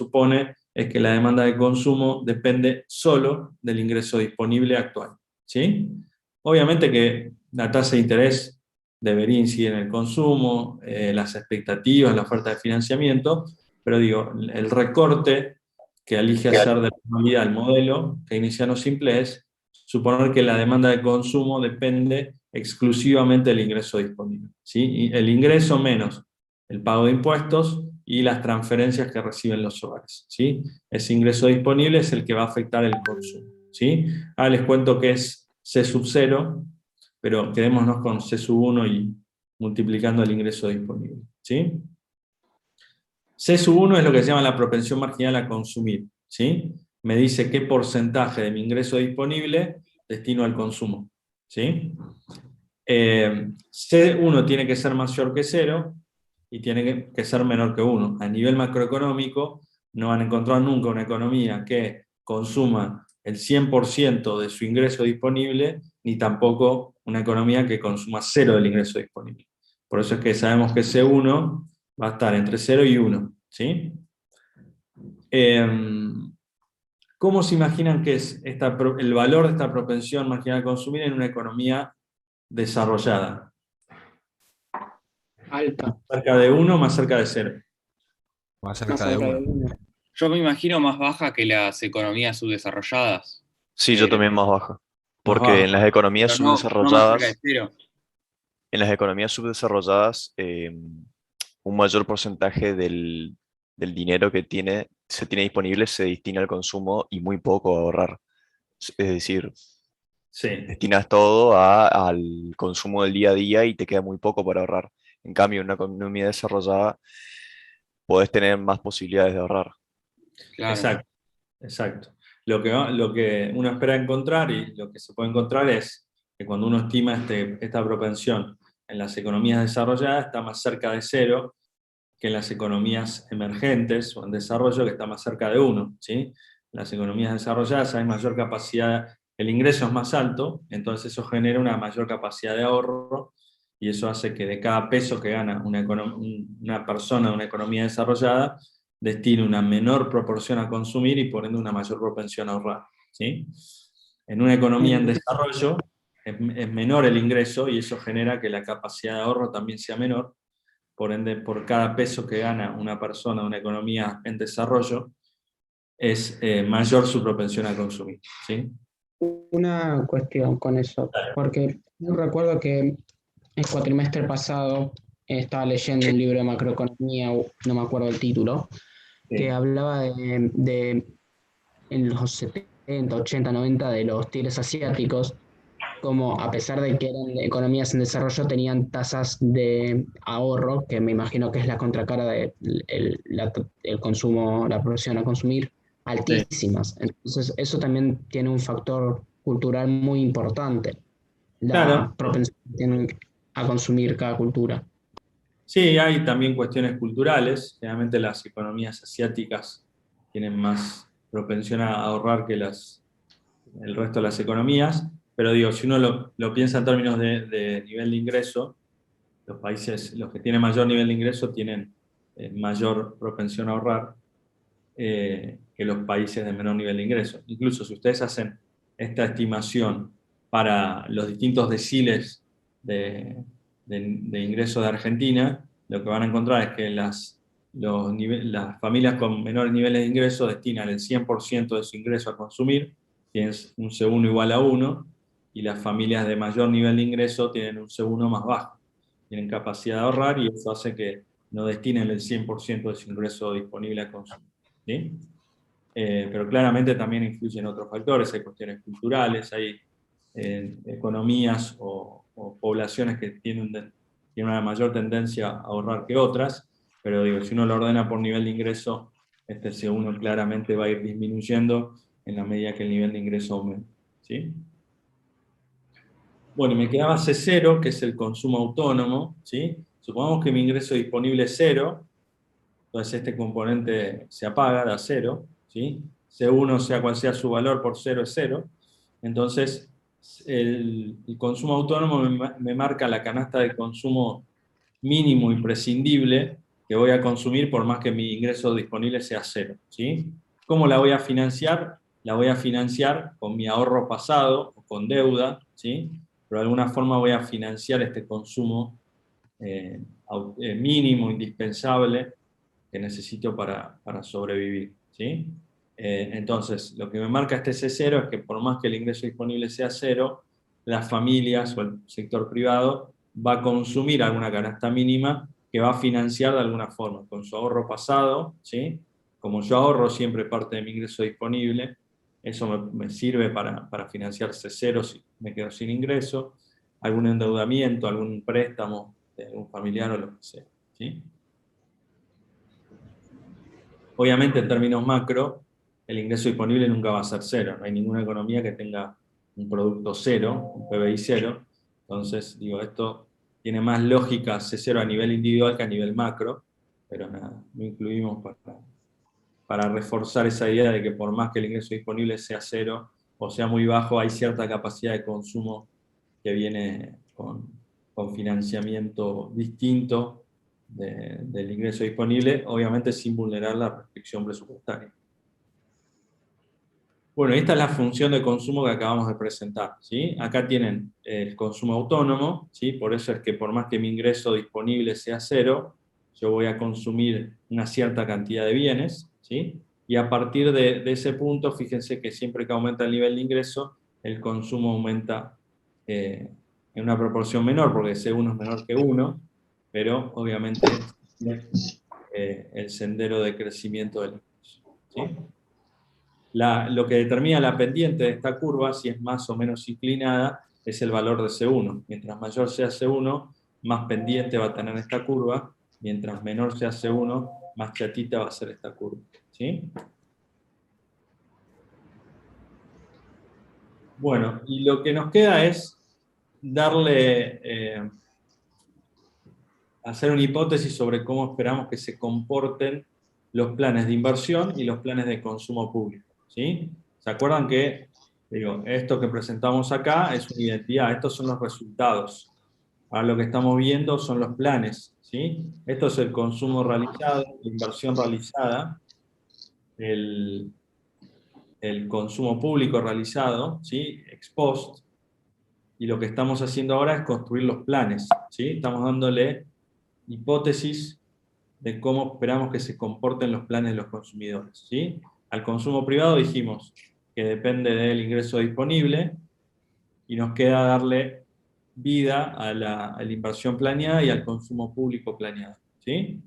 supone es que la demanda de consumo depende solo del ingreso disponible actual, ¿sí? Obviamente que la tasa de interés debería incidir en el consumo, las expectativas, la oferta de financiamiento, pero digo, el recorte que elige hacer de la normalidad el modelo keynesiano simple es suponer que la demanda de consumo depende exclusivamente del ingreso disponible, ¿sí? Y el ingreso menos el pago de impuestos y las transferencias que reciben los hogares, ¿sí? Ese ingreso disponible es el que va a afectar el consumo, ¿sí? Ahora les cuento que es C sub 0, pero quedémonos con C sub 1 y multiplicando el ingreso disponible, ¿sí? C sub 1 es lo que se llama la propensión marginal a consumir, ¿sí? Me dice qué porcentaje de mi ingreso disponible destino al consumo, ¿sí? C1 tiene que ser mayor que 0 y tiene que ser menor que 1. A nivel macroeconómico, no van a encontrar nunca una economía que consuma el 100% de su ingreso disponible, ni tampoco una economía que consuma 0 del ingreso disponible. Por eso es que sabemos que C1 va a estar entre 0 y 1, ¿sí? ¿Cómo se imaginan que es el valor de esta propensión marginal a consumir en una economía desarrollada? Alta. Cerca de 1 más cerca de 0. Más Más cerca de cerca de 1. uno. Yo me imagino más baja que las economías subdesarrolladas. Sí, yo también más baja. Más Porque en bajo. las economías Pero no más cerca de subdesarrolladas, cero. un mayor porcentaje del dinero que se tiene disponible se destina al consumo y muy poco a ahorrar. Es decir, Sí. destinas todo al consumo del día a día y te queda muy poco para ahorrar. En cambio, en una economía desarrollada podés tener más posibilidades de ahorrar. Claro. Exacto, exacto. Lo que uno espera encontrar y lo que se puede encontrar es que cuando uno estima esta propensión en las economías desarrolladas está más cerca de 0 que en las economías emergentes o en desarrollo, que está más cerca de 1, ¿sí? Las economías desarrolladas hay mayor capacidad, el ingreso es más alto, entonces eso genera una mayor capacidad de ahorro y eso hace que de cada peso que gana una persona de una economía desarrollada destine una menor proporción a consumir y por ende una mayor propensión a ahorrar, ¿sí? En una economía en desarrollo es menor el ingreso y eso genera que la capacidad de ahorro también sea menor. Por ende, por cada peso que gana una persona de una economía en desarrollo, es mayor su propensión a consumir, ¿sí? Una cuestión con eso, porque yo recuerdo que el cuatrimestre pasado estaba leyendo un libro de macroeconomía, no me acuerdo el título, que hablaba de en los 70, 80, 90 de los tigres asiáticos, como a pesar de que eran economías en desarrollo, tenían tasas de ahorro, que me imagino que es la contracara del el consumo, la proporción a consumir, Sí. altísimas. Entonces, eso también tiene un factor cultural muy importante, Claro, la propensión que tienen a consumir cada cultura. sí, hay también cuestiones culturales. Generalmente las economías asiáticas tienen más propensión a ahorrar que el resto de las economías, pero digo, si uno lo piensa en términos de nivel de ingreso, los países, los que tienen mayor nivel de ingreso tienen mayor propensión a ahorrar que los países de menor nivel de ingreso. Incluso si ustedes hacen esta estimación para los distintos deciles de ingreso de Argentina, lo que van a encontrar es que las familias con menores niveles de ingreso destinan el 100% de su ingreso a consumir, tienen un C1 igual a 1, y las familias de mayor nivel de ingreso tienen un C1 más bajo. Tienen capacidad de ahorrar y eso hace que no destinen el 100% de su ingreso disponible a consumir, ¿sí? Pero claramente también influyen otros factores, hay cuestiones culturales, hay economías o poblaciones que tienen una mayor tendencia a ahorrar que otras, pero digo, si uno lo ordena por nivel de ingreso, este C1 claramente va a ir disminuyendo en la medida que el nivel de ingreso aumenta, ¿sí? Bueno, me quedaba C0, que es el consumo autónomo, ¿sí? Supongamos que mi ingreso disponible es 0, entonces este componente se apaga, da 0, ¿sí? C1, sea cual sea su valor, por 0 es 0. Entonces, el consumo autónomo me marca la canasta de consumo mínimo imprescindible que voy a consumir por más que mi ingreso disponible sea cero, ¿sí? ¿Cómo la voy a financiar? La voy a financiar con mi ahorro pasado o con deuda, ¿sí? Pero de alguna forma voy a financiar este consumo mínimo, indispensable, que necesito para sobrevivir, ¿sí? Entonces, lo que me marca este C0 es que por más que el ingreso disponible sea cero, las familias o el sector privado va a consumir alguna canasta mínima que va a financiar de alguna forma, con su ahorro pasado, ¿sí? Como yo ahorro siempre parte de mi ingreso disponible, eso me sirve para financiar C0 si me quedo sin ingreso, algún endeudamiento, algún préstamo de algún familiar o lo que sea, ¿sí? Obviamente, en términos macro, el ingreso disponible nunca va a ser cero. No hay ninguna economía que tenga un producto cero, un PBI cero. Entonces, digo, esto tiene más lógica C0 a nivel individual que a nivel macro, pero nada, lo incluimos para reforzar esa idea de que por más que el ingreso disponible sea cero o sea muy bajo, hay cierta capacidad de consumo que viene con financiamiento distinto del ingreso disponible, obviamente sin vulnerar la restricción presupuestaria. Bueno, esta es la función de consumo que acabamos de presentar, ¿sí? Acá tienen el consumo autónomo, ¿sí? Por eso es que por más que mi ingreso disponible sea cero, yo voy a consumir una cierta cantidad de bienes, ¿sí? Y a partir de ese punto, fíjense que siempre que aumenta el nivel de ingreso, el consumo aumenta en una proporción menor, porque C1 es menor que 1, pero obviamente el sendero de crecimiento del ingreso, ¿sí? Lo que determina la pendiente de esta curva, si es más o menos inclinada, es el valor de C1. Mientras mayor sea C1, más pendiente va a tener esta curva, mientras menor sea C1, más chatita va a ser esta curva, ¿sí? Bueno, y lo que nos queda es hacer una hipótesis sobre cómo esperamos que se comporten los planes de inversión y los planes de consumo público, ¿sí? ¿Se acuerdan que, digo, esto que presentamos acá es una identidad, estos son los resultados? Ahora lo que estamos viendo son los planes, ¿sí? Esto es el consumo realizado, la inversión realizada, el, el consumo público realizado, ¿sí? Ex post, y lo que estamos haciendo ahora es construir los planes, ¿sí? Estamos dándole hipótesis de cómo esperamos que se comporten los planes de los consumidores, ¿sí? Al consumo privado dijimos que depende del ingreso disponible y nos queda darle vida a la inversión planeada y al consumo público planeado, ¿sí?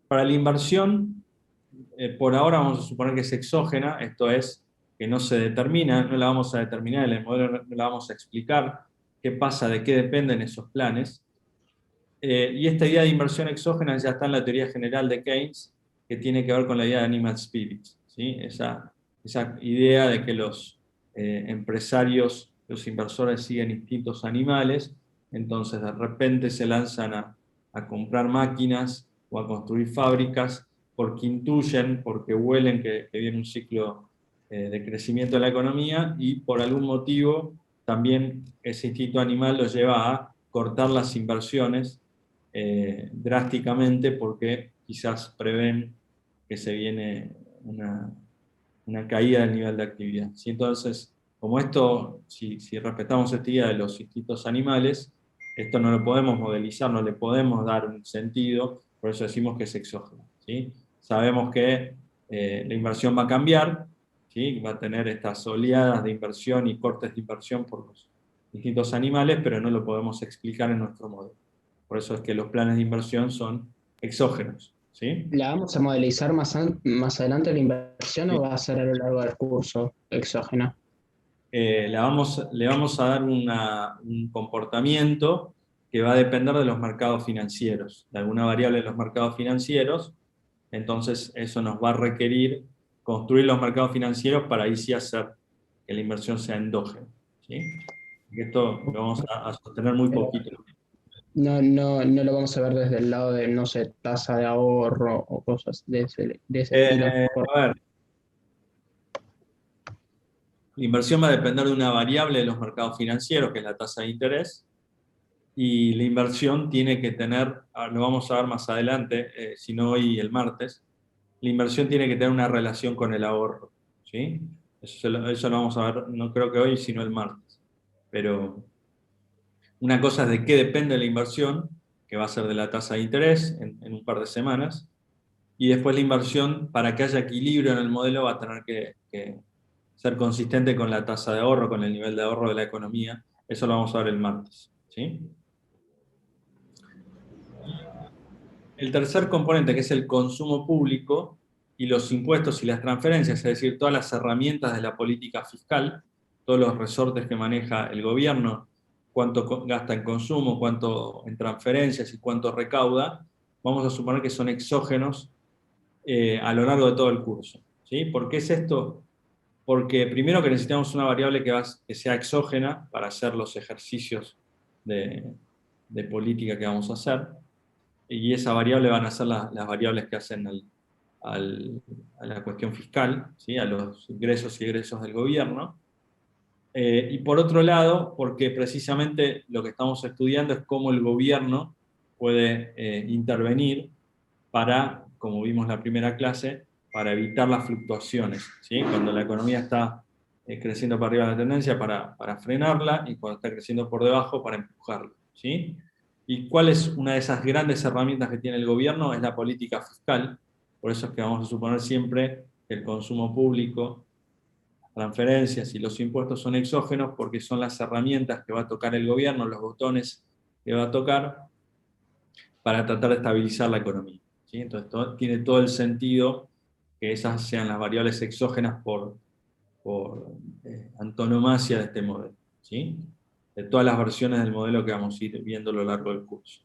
Para la inversión, por ahora vamos a suponer que es exógena, esto es que no se determina, no la vamos a determinar en el modelo, no la vamos a explicar qué pasa, de qué dependen esos planes. Y esta idea de inversión exógena ya está en la teoría general de Keynes, que tiene que ver con la idea de animal spirits, ¿sí? Esa idea de que los empresarios, los inversores siguen instintos animales, entonces de repente se lanzan a comprar máquinas o a construir fábricas porque intuyen, porque huelen que viene un ciclo de crecimiento de la economía y por algún motivo también ese instinto animal los lleva a cortar las inversiones drásticamente porque quizás prevén que se viene una caída del nivel de actividad, ¿sí? Entonces, como esto, si respetamos esta idea de los instintos animales, esto no lo podemos modelizar, no le podemos dar un sentido, por eso decimos que es exógeno, ¿sí? Sabemos que la inversión va a cambiar, ¿sí? Va a tener estas oleadas de inversión y cortes de inversión por los instintos animales, pero no lo podemos explicar en nuestro modelo. Por eso es que los planes de inversión son exógenos, ¿sí? ¿La vamos a modelizar más adelante la inversión o va a ser a lo largo del curso exógena? Le vamos a dar un comportamiento que va a depender de los mercados financieros, de alguna variable de los mercados financieros. Entonces eso nos va a requerir construir los mercados financieros para ahí sí hacer que la inversión sea endógena, ¿sí? Esto lo vamos a sostener muy poquito. No lo vamos a ver desde el lado de, no sé, tasa de ahorro o cosas de ese estilo. A ver, la inversión va a depender de una variable de los mercados financieros, que es la tasa de interés, y la inversión tiene que tener, lo vamos a ver más adelante, si no hoy el martes, la inversión tiene que tener una relación con el ahorro, ¿sí? Eso lo vamos a ver, no creo que hoy, sino el martes. Pero una cosa es de qué depende la inversión, que va a ser de la tasa de interés en un par de semanas, y después la inversión, para que haya equilibrio en el modelo, va a tener que ser consistente con la tasa de ahorro, con el nivel de ahorro de la economía. Eso lo vamos a ver el martes, ¿sí? El tercer componente, que es el consumo público y los impuestos y las transferencias, es decir, todas las herramientas de la política fiscal, todos los resortes que maneja el gobierno, cuánto gasta en consumo, cuánto en transferencias y cuánto recauda, vamos a suponer que son exógenos a lo largo de todo el curso, ¿sí? ¿Por qué es esto? Porque primero que necesitamos una variable que sea exógena para hacer los ejercicios de política que vamos a hacer, y esa variable van a ser las variables que hacen a la cuestión fiscal, ¿sí? A los ingresos y egresos del gobierno. Y por otro lado, porque precisamente lo que estamos estudiando es cómo el gobierno puede intervenir para, como vimos en la primera clase, para evitar las fluctuaciones, ¿sí? Cuando la economía está creciendo para arriba de la tendencia, para frenarla, y cuando está creciendo por debajo, para empujarla, ¿sí? ¿Y cuál es una de esas grandes herramientas que tiene el gobierno? Es la política fiscal. Por eso es que vamos a suponer siempre que el consumo público, las transferencias y los impuestos son exógenos, porque son las herramientas que va a tocar el gobierno, los botones que va a tocar para tratar de estabilizar la economía, ¿sí? Entonces tiene todo el sentido que esas sean las variables exógenas por antonomasia de este modelo, ¿sí? De todas las versiones del modelo que vamos a ir viendo a lo largo del curso.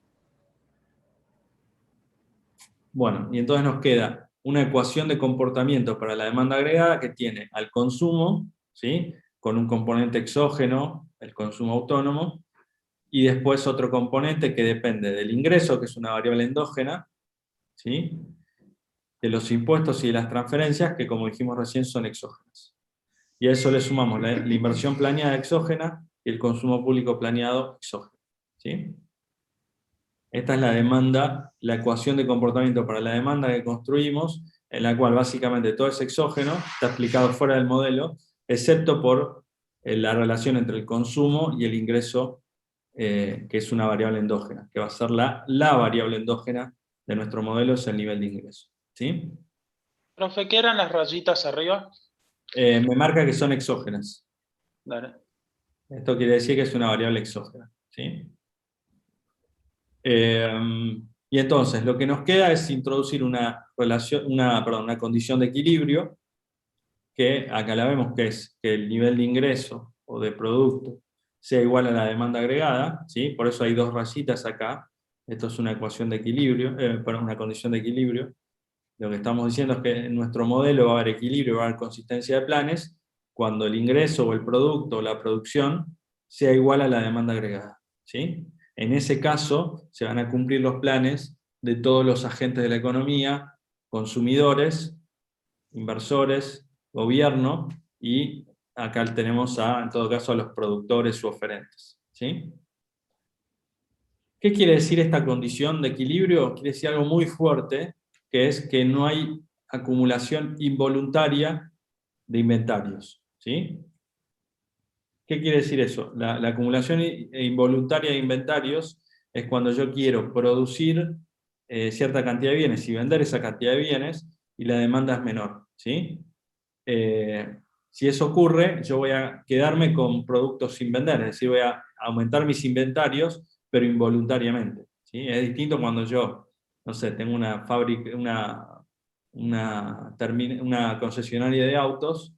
Bueno, y entonces nos queda una ecuación de comportamiento para la demanda agregada que tiene al consumo, ¿sí? Con un componente exógeno, el consumo autónomo, y después otro componente que depende del ingreso, que es una variable endógena, ¿sí? De los impuestos y de las transferencias, que como dijimos recién son exógenas. Y a eso le sumamos la inversión planeada exógena y el consumo público planeado exógeno, ¿sí? Esta es la demanda, la ecuación de comportamiento para la demanda que construimos, en la cual básicamente todo es exógeno, está explicado fuera del modelo, excepto por la relación entre el consumo y el ingreso, que es una variable endógena, que va a ser la variable endógena de nuestro modelo, es el nivel de ingreso, ¿sí? Profe, ¿qué eran las rayitas arriba? Me marca que son exógenas. Dale. Esto quiere decir que es una variable exógena, ¿sí? Y entonces, lo que nos queda es introducir una condición de equilibrio, que acá la vemos, que es que el nivel de ingreso o de producto sea igual a la demanda agregada, ¿sí? Por eso hay dos rayitas acá. Esto es una ecuación de equilibrio, una condición de equilibrio. Lo que estamos diciendo es que en nuestro modelo va a haber equilibrio, va a haber consistencia de planes, cuando el ingreso o el producto o la producción sea igual a la demanda agregada, ¿sí? En ese caso se van a cumplir los planes de todos los agentes de la economía, consumidores, inversores, gobierno, y acá tenemos en todo caso a los productores u oferentes, ¿sí? ¿Qué quiere decir esta condición de equilibrio? Quiere decir algo muy fuerte, que es que no hay acumulación involuntaria de inventarios, ¿sí? ¿Qué quiere decir eso? La acumulación involuntaria de inventarios es cuando yo quiero producir cierta cantidad de bienes y vender esa cantidad de bienes y la demanda es menor, ¿sí? Si eso ocurre, yo voy a quedarme con productos sin vender, es decir, voy a aumentar mis inventarios, pero involuntariamente, ¿sí? Es distinto cuando yo, no sé, tengo una fábrica, una concesionaria de autos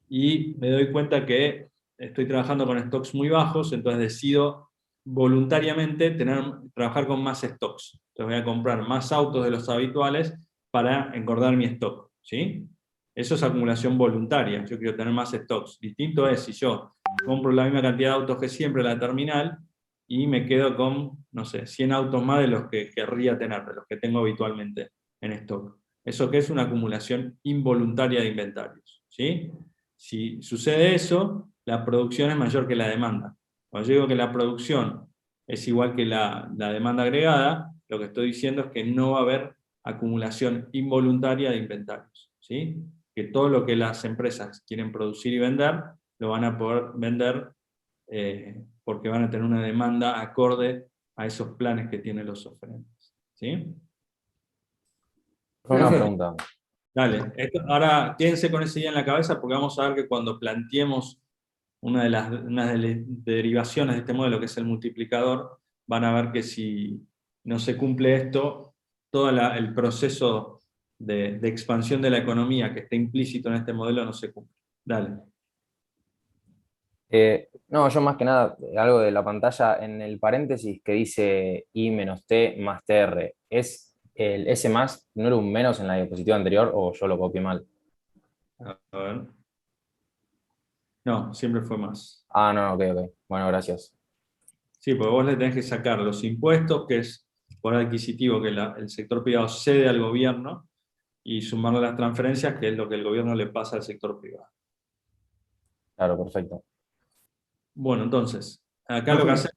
y me doy cuenta que estoy trabajando con stocks muy bajos, entonces decido voluntariamente trabajar con más stocks. Entonces voy a comprar más autos de los habituales para engordar mi stock, ¿sí? Eso es acumulación voluntaria, yo quiero tener más stocks. Distinto es si yo compro la misma cantidad de autos que siempre en la terminal y me quedo con, no sé, 100 autos más de los que querría tener, de los que tengo habitualmente en stock. Eso que es una acumulación involuntaria de inventarios, ¿sí? Si sucede eso, la producción es mayor que la demanda. Cuando yo digo que la producción es igual que la demanda agregada, lo que estoy diciendo es que no va a haber acumulación involuntaria de inventarios, ¿sí? Que todo lo que las empresas quieren producir y vender, lo van a poder vender porque van a tener una demanda acorde a esos planes que tienen los oferentes, ¿sí? Una pregunta. Dale, ahora quédense con esa idea en la cabeza porque vamos a ver que cuando planteemos una de las derivaciones de este modelo, que es el multiplicador, van a ver que si no se cumple esto, todo el proceso de expansión de la economía que está implícito en este modelo no se cumple. Dale. No, yo más que nada, algo de la pantalla, en el paréntesis que dice I menos T más TR, ¿es el S más, no era un menos en la diapositiva anterior o yo lo copié mal? A ver. No, siempre fue más. Ah, no, ok, ok. Bueno, gracias. Sí, porque vos le tenés que sacar los impuestos, que es poder adquisitivo que el sector privado cede al gobierno, y sumarle las transferencias, que es lo que el gobierno le pasa al sector privado. Claro, perfecto. Bueno, entonces, acá lo que hacemos...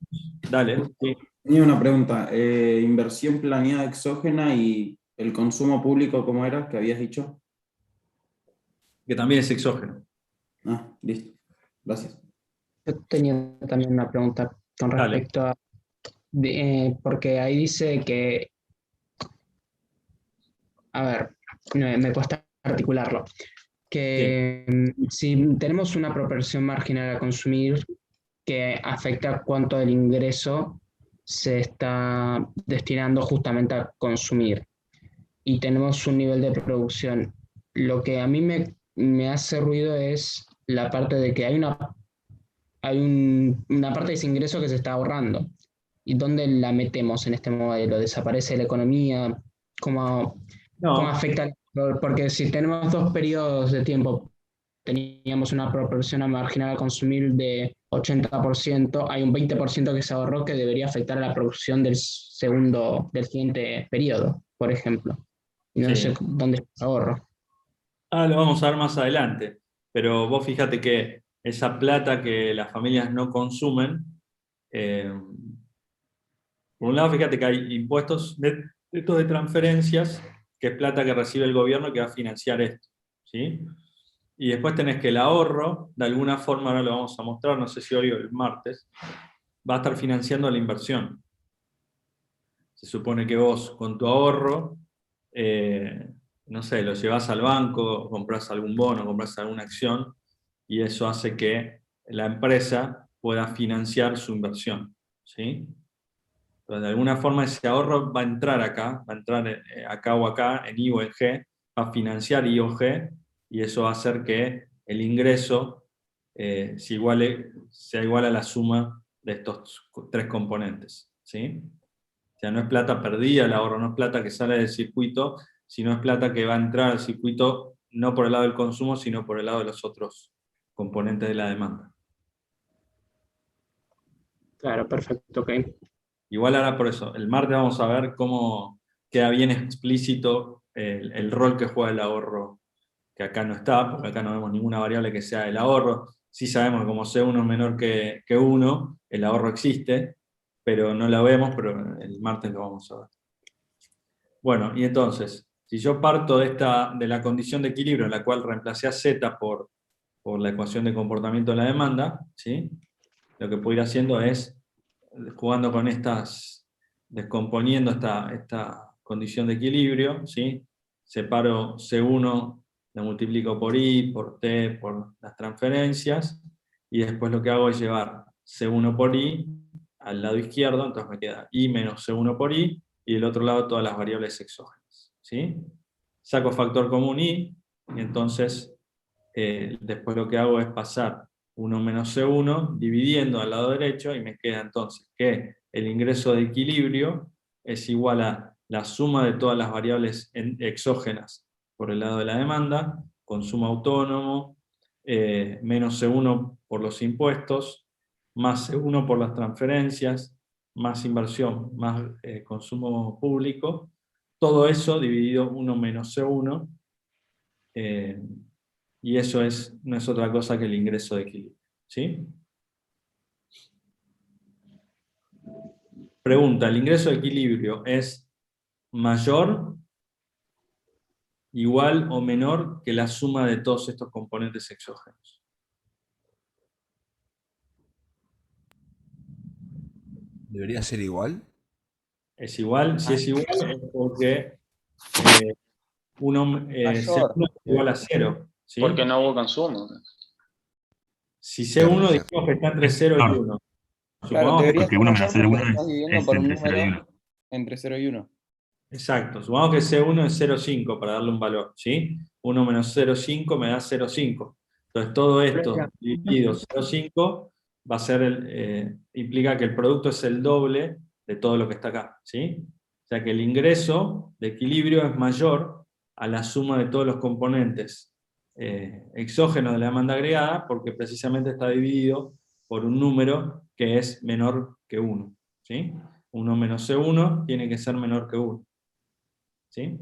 Dale. Sí. Tenía una pregunta. Inversión planeada exógena y el consumo público, ¿cómo era? ¿Que habías dicho? Que también es exógeno. Ah, listo. Gracias. Yo tenía también una pregunta con Dale. respecto a, porque ahí dice que, a ver, me cuesta articularlo, que si tenemos una proporción marginal a consumir que afecta cuánto del ingreso se está destinando justamente a consumir y tenemos un nivel de producción, lo que a mí me hace ruido es la parte de que una parte de ese ingreso que se está ahorrando. ¿Y dónde la metemos en este modelo? ¿Desaparece la economía? ¿Cómo No, afecta? Porque si tenemos dos periodos de tiempo, teníamos una proporción marginal a consumir de 80%, hay un 20% que se ahorró que debería afectar a la producción del siguiente periodo, por ejemplo. Y no sí. sé dónde está el ahorro. Lo vamos a ver más adelante. Pero vos fíjate que esa plata que las familias no consumen, por un lado, fíjate que hay impuestos estos de transferencias, que es plata que recibe el gobierno que va a financiar esto, ¿sí? Y después tenés que el ahorro, de alguna forma, ahora lo vamos a mostrar, no sé si hoy o el martes, va a estar financiando la inversión. Se supone que vos, con tu ahorro, no sé, lo llevas al banco, compras algún bono, compras alguna acción, y eso hace que la empresa pueda financiar su inversión, ¿sí? Entonces, de alguna forma ese ahorro va a entrar acá, va a entrar acá o acá, en I o en G, va a financiar I o G, y eso va a hacer que el ingreso sea igual a la suma de estos tres componentes, ¿sí? O sea, no es plata perdida el ahorro, no es plata que sale del circuito, sino es plata que va a entrar al circuito no por el lado del consumo, sino por el lado de los otros componentes de la demanda. Claro, perfecto, ok. Igual ahora por eso, el martes vamos a ver cómo queda bien explícito el rol que juega el ahorro, que acá no está, porque acá no vemos ninguna variable que sea el ahorro. Sí sabemos que como C1 es menor que 1, el ahorro existe, pero no lo vemos, pero el martes lo vamos a ver. Bueno, y entonces, si yo parto de la condición de equilibrio en la cual reemplacé a Z por la ecuación de comportamiento de la demanda, ¿sí? Lo que puedo ir haciendo es jugando con descomponiendo esta condición de equilibrio, ¿sí? Separo C1, lo multiplico por I, por T, por las transferencias, y después lo que hago es llevar C1 por I al lado izquierdo, entonces me queda I menos C1 por I, y del otro lado todas las variables exógenas, ¿sí? Saco factor común I, y entonces después lo que hago es pasar 1 menos C1 dividiendo al lado derecho, y me queda entonces que el ingreso de equilibrio es igual a la suma de todas las variables exógenas por el lado de la demanda, consumo autónomo, menos C1 por los impuestos, más C1 por las transferencias, más inversión, más consumo público, todo eso dividido 1 menos C1, y eso no es otra cosa que el ingreso de equilibrio, ¿sí? Pregunta, ¿el ingreso de equilibrio es mayor, igual o menor que la suma de todos estos componentes exógenos? ¿Debería ser igual? ¿Es igual? Si es igual es porque C1 es igual a 0. ¿Sí? Porque no hubo consumo. Si Claro, C1 exacto. digamos que está entre 0 y 1. Claro, Supongamos debería que, ser uno mayor menos 0 y porque 1 estás dividiendo por un entre 0 y número 1. entre 0 y 1. exacto, supongamos que C1 es 0,5 para darle un valor, ¿sí? 1 menos 0,5 me da 0,5. Entonces todo esto dividido 0,5 va a ser implica que el producto es el doble de todo lo que está acá, ¿sí? O sea que el ingreso de equilibrio es mayor a la suma de todos los componentes exógenos de la demanda agregada, porque precisamente está dividido por un número que es menor que 1, ¿sí? 1 menos C1 tiene que ser menor que 1. ¿Sí?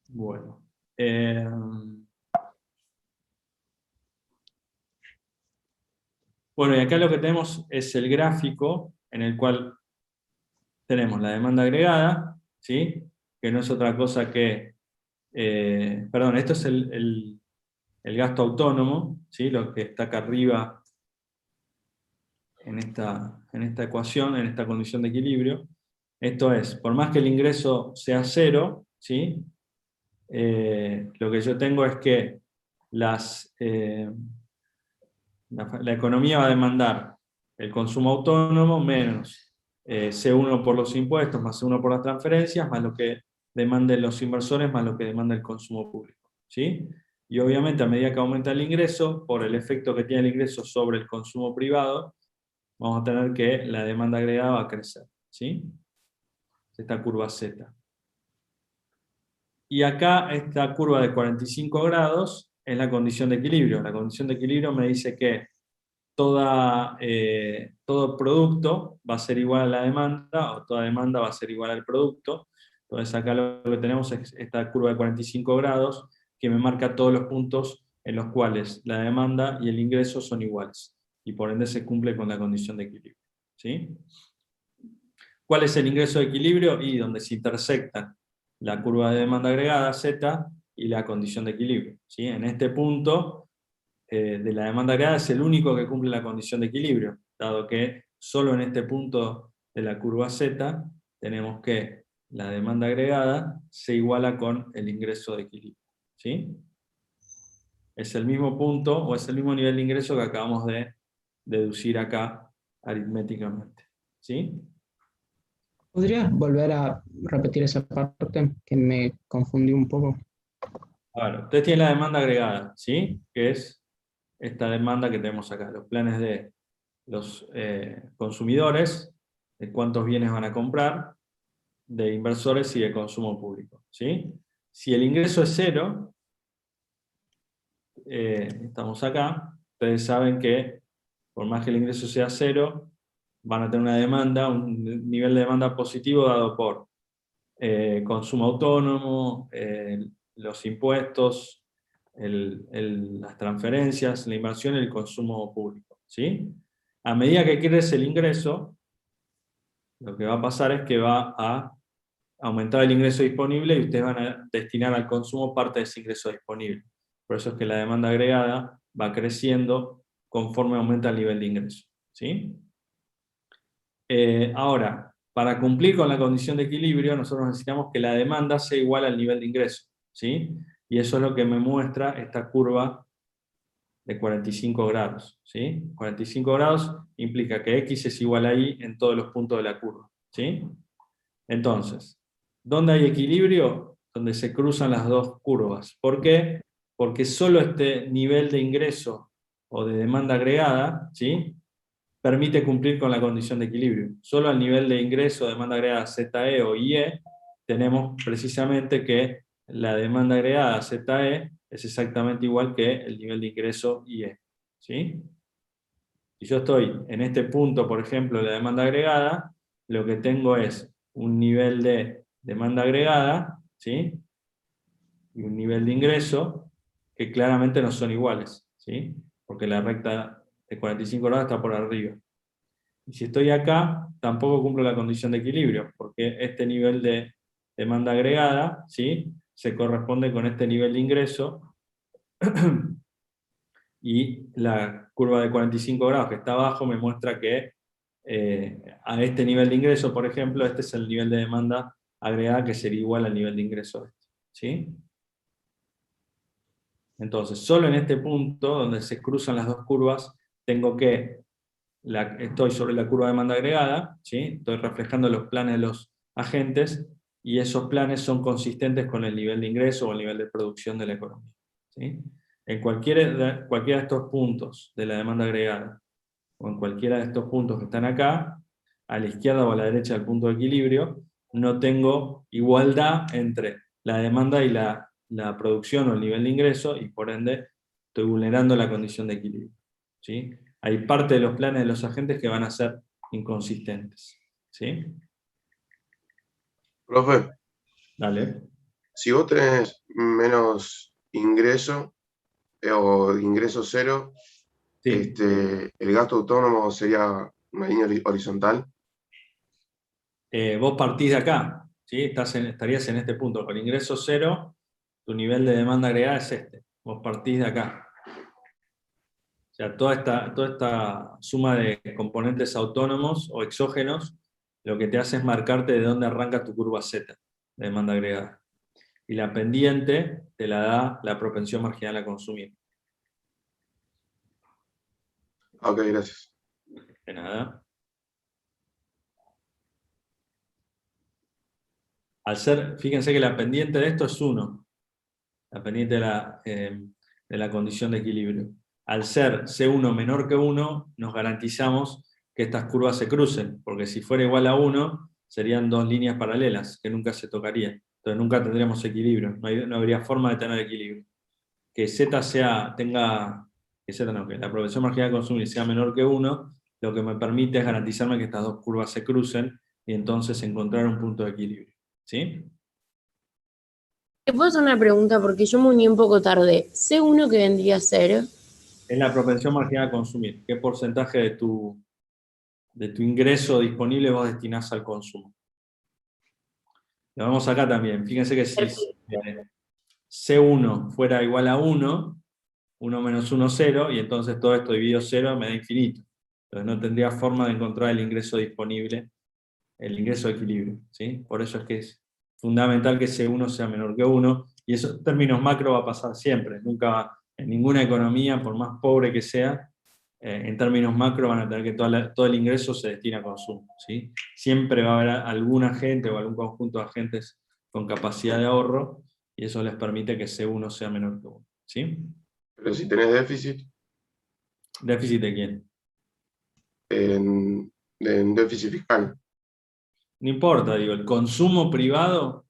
Bueno. Bueno, y acá lo que tenemos es el gráfico en el cual tenemos la demanda agregada, ¿sí? Que no es otra cosa que... perdón, esto es el gasto autónomo, ¿sí? Lo que está acá arriba en esta ecuación, en esta condición de equilibrio. Esto es, por más que el ingreso sea 0, ¿sí? Lo que yo tengo es que la economía va a demandar el consumo autónomo menos C1 por los impuestos, más C1 por las transferencias, más lo que demanden los inversores, más lo que demanda el consumo público, ¿sí? Y obviamente a medida que aumenta el ingreso, por el efecto que tiene el ingreso sobre el consumo privado, vamos a tener que la demanda agregada va a crecer, ¿sí? Esta curva Z. Y acá esta curva de 45 grados es la condición de equilibrio. La condición de equilibrio me dice que todo producto va a ser igual a la demanda, o toda demanda va a ser igual al producto. Entonces acá lo que tenemos es esta curva de 45 grados que me marca todos los puntos en los cuales la demanda y el ingreso son iguales. Y por ende se cumple con la condición de equilibrio, ¿sí? ¿Cuál es el ingreso de equilibrio? Y donde se intersectan la curva de demanda agregada, Z, y la condición de equilibrio, ¿sí? En este punto de la demanda agregada es el único que cumple la condición de equilibrio, dado que solo en este punto de la curva Z tenemos que la demanda agregada se iguala con el ingreso de equilibrio, ¿sí? Es el mismo punto o es el mismo nivel de ingreso que acabamos de deducir acá aritméticamente, ¿sí? ¿Podrías volver a repetir esa parte que me confundí un poco? Ahora, ustedes tienen la demanda agregada, ¿sí? Que es esta demanda que tenemos acá, los planes de los consumidores, de cuántos bienes van a comprar, de inversores y de consumo público, ¿sí? Si el ingreso es 0, estamos acá, ustedes saben que por más que el ingreso sea 0, van a tener una demanda, un nivel de demanda positivo dado por consumo autónomo, los impuestos, las transferencias, la inversión y el consumo público, ¿sí? A medida que crece el ingreso, lo que va a pasar es que va a aumentar el ingreso disponible y ustedes van a destinar al consumo parte de ese ingreso disponible. Por eso es que la demanda agregada va creciendo conforme aumenta el nivel de ingreso, ¿sí? Ahora, para cumplir con la condición de equilibrio, nosotros necesitamos que la demanda sea igual al nivel de ingreso, ¿sí? Y eso es lo que me muestra esta curva de 45 grados, ¿sí? 45 grados implica que X es igual a Y en todos los puntos de la curva, ¿sí? Entonces, ¿dónde hay equilibrio? Donde se cruzan las dos curvas. ¿Por qué? Porque solo este nivel de ingreso o de demanda agregada, ¿sí?, permite cumplir con la condición de equilibrio. Solo al nivel de ingreso, demanda agregada ZE o IE, tenemos precisamente que la demanda agregada ZE es exactamente igual que el nivel de ingreso IE, ¿sí? Si yo estoy en este punto, por ejemplo, de la demanda agregada, lo que tengo es un nivel de demanda agregada, ¿sí?, y un nivel de ingreso que claramente no son iguales, ¿sí?, porque la recta de 45 grados está por arriba. Y si estoy acá, tampoco cumplo la condición de equilibrio, porque este nivel de demanda agregada, ¿sí?, se corresponde con este nivel de ingreso, y la curva de 45 grados que está abajo me muestra que a este nivel de ingreso, por ejemplo, este es el nivel de demanda agregada que sería igual al nivel de ingreso este, ¿sí? Entonces, solo en este punto, donde se cruzan las dos curvas, tengo que, estoy sobre la curva de demanda agregada, ¿sí?, estoy reflejando los planes de los agentes, y esos planes son consistentes con el nivel de ingreso o el nivel de producción de la economía, ¿sí? En cualquiera de estos puntos de la demanda agregada, o en cualquiera de estos puntos que están acá, a la izquierda o a la derecha del punto de equilibrio, no tengo igualdad entre la demanda y la producción o el nivel de ingreso, y por ende estoy vulnerando la condición de equilibrio, ¿sí? Hay parte de los planes de los agentes que van a ser inconsistentes, ¿sí? Profe, Dale. si vos tenés menos ingreso o ingreso cero, Sí. el gasto autónomo sería una línea horizontal. Vos partís de acá, ¿sí? Estarías en este punto. Con ingreso cero, tu nivel de demanda agregada es este. Vos partís de acá. O sea, toda esta suma de componentes autónomos o exógenos, lo que te hace es marcarte de dónde arranca tu curva Z de demanda agregada. Y la pendiente te la da la propensión marginal a consumir. Ok, gracias. De nada. Fíjense que la pendiente de esto es 1. La pendiente de la condición de equilibrio. Al ser C1 menor que 1, nos garantizamos que estas curvas se crucen, porque si fuera igual a 1, serían dos líneas paralelas, que nunca se tocarían. Entonces nunca tendríamos equilibrio, no habría forma de tener equilibrio. Que Z que la propensión marginal de consumir sea menor que 1, lo que me permite es garantizarme que estas dos curvas se crucen, y entonces encontrar un punto de equilibrio, ¿sí? ¿Te puedo hacer una pregunta? Porque yo me uní un poco tarde. C1 que vendría a ser. Es la propensión marginal a consumir. ¿Qué porcentaje de tu ingreso disponible vos destinás al consumo? Lo vemos acá también. Fíjense que si C1 fuera igual a 1, 1 menos 1, 0, y entonces todo esto dividido 0 me da infinito. Entonces no tendría forma de encontrar el ingreso disponible, el ingreso de equilibrio, ¿sí? Por eso es que es fundamental que C1 sea menor que 1, y eso en términos macro va a pasar siempre. Nunca, en ninguna economía, por más pobre que sea, en términos macro van a tener que todo el ingreso se destina a consumo, ¿sí? Siempre va a haber algún agente o algún conjunto de agentes con capacidad de ahorro, y eso les permite que C1 sea menor que 1, ¿sí? Pero si tenés déficit, ¿Déficit de quién? en déficit fiscal. No importa, digo, el consumo privado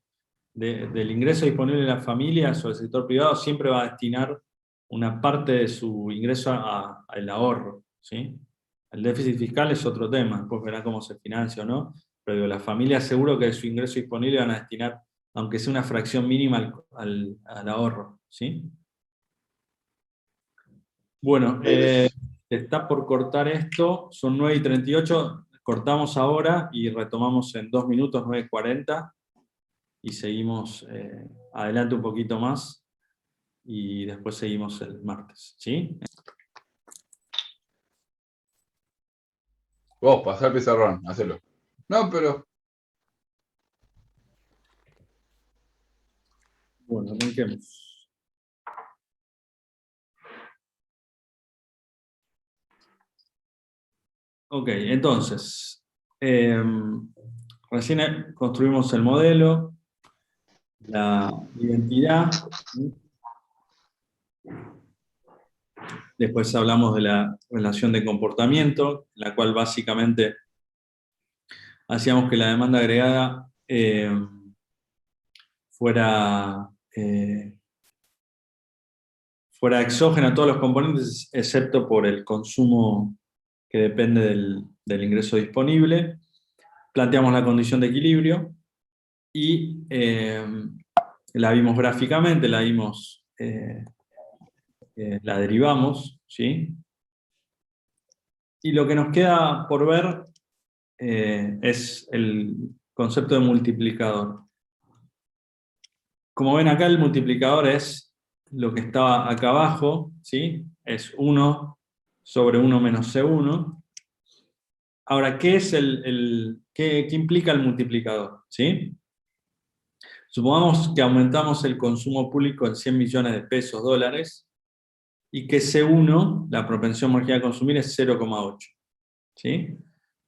del ingreso disponible de las familias o del sector privado siempre va a destinar una parte de su ingreso al ahorro, ¿sí? El déficit fiscal es otro tema, después verá cómo se financia o no, pero digo, las familias seguro que de su ingreso disponible van a destinar, aunque sea una fracción mínima, al ahorro, ¿sí? Bueno, está por cortar esto, son 9:38, cortamos ahora y retomamos en 2 minutos, 9:40, y seguimos adelante un poquito más, y después seguimos el martes, ¿sí? Vos, pasá el pizarrón, hacelo. No, pero... Bueno, arranquemos. Ok, entonces, recién construimos el modelo, la identidad, ¿sí? Después hablamos de la relación de comportamiento, la cual básicamente hacíamos que la demanda agregada fuera exógena a todos los componentes, excepto por el consumo que depende del ingreso disponible. Planteamos la condición de equilibrio y la vimos gráficamente, la derivamos, ¿sí? Y lo que nos queda por ver es el concepto de multiplicador. Como ven acá, el multiplicador es lo que estaba acá abajo, ¿sí? Es 1 sobre 1 menos C1. Ahora, ¿qué es qué implica el multiplicador? ¿Sí? Supongamos que aumentamos el consumo público en 100 millones de pesos, dólares, y que C1, la propensión marginal a consumir, es 0,8. ¿Sí?